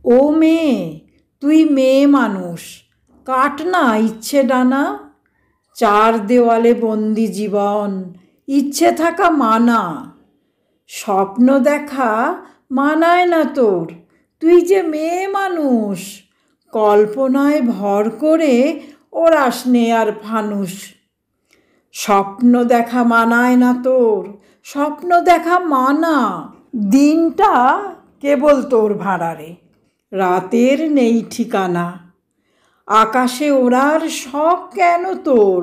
ও মেয়ে, তুই মেয়ে মানুষ, কাট না ইচ্ছে ডানা। চার দেওয়ালে বন্দি জীবন, ইচ্ছে থাকা মানা। স্বপ্ন দেখা মানায় না তোর, তুই যে মেয়ে মানুষ। কল্পনায় ভর করে ওড়াস নে আর ফানুস। স্বপ্ন দেখা মানায় না তোর, স্বপ্ন দেখা মানা। দিনটা কেবল তোর ভাঁড়ারে, রাতের নেই ঠিকানা। আকাশে ওড়ার শখ কেন তোর,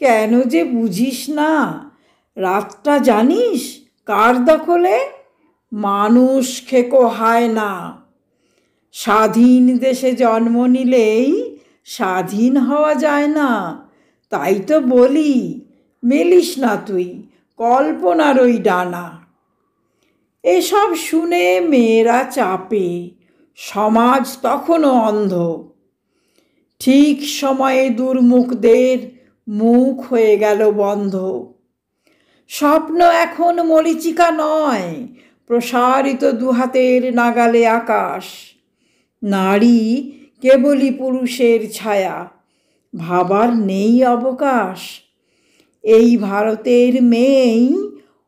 কেন যে বুঝিস না? রাতটা জানিস কার দখলে, মানুষ খেকো হায় না। স্বাধীন দেশে জন্ম নিলেই স্বাধীন হওয়া যায় না। তাই তো বলি, মেলিস না তুই কল্পনার ওই ডানা। এসব শুনে মেয়েরা চাপে, সমাজ তখনও অন্ধ। ঠিক সময়ে দুর্মুখদের মুখ হয়ে গেল বন্ধ। স্বপ্ন এখন মরীচিকা নয়, প্রসারিত দুহাতের নাগালে আকাশ। নারী কেবলই পুরুষের ছায়া, ভাবার নেই অবকাশ। এই ভারতের মেয়েই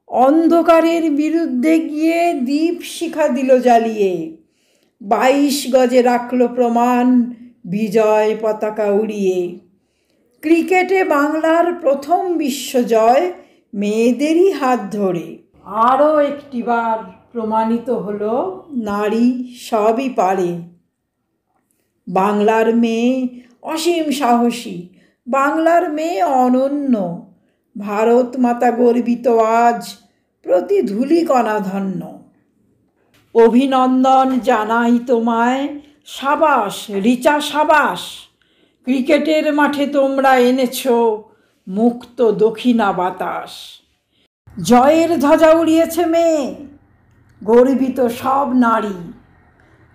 অন্ধকারের বিরুদ্ধে গিয়ে দীপ শিখা দিল জ্বালিয়ে। 22 গজে রাখল প্রমাণ বিজয় পতাকা উড়িয়ে। ক্রিকেটে বাংলার প্রথম বিশ্বজয় মেয়েদেরই হাত ধরে। আরও একটিবার প্রমাণিত হলো নারী সবই পারে। বাংলার মেয়ে অসীম সাহসী, বাংলার মেয়ে অনন্য। ভারত মাতা গর্বিত আজ প্রতি ধূলিকণা ধন্য। অভিনন্দন জানাই তোমায়, সাবাস রিচা সাবাস। ক্রিকেটের মাঠে তোমরা এনেছ মুক্ত দক্ষিণা বাতাস। জয়ের ধ্বজা উড়িয়েছে মেয়ে, গর্বিত সব নারী।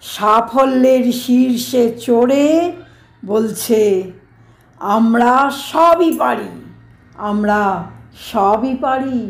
সাফল্যের শীর্ষে চড়ে বলছে, আমরা সবই পারি, আমরা সবই পারি।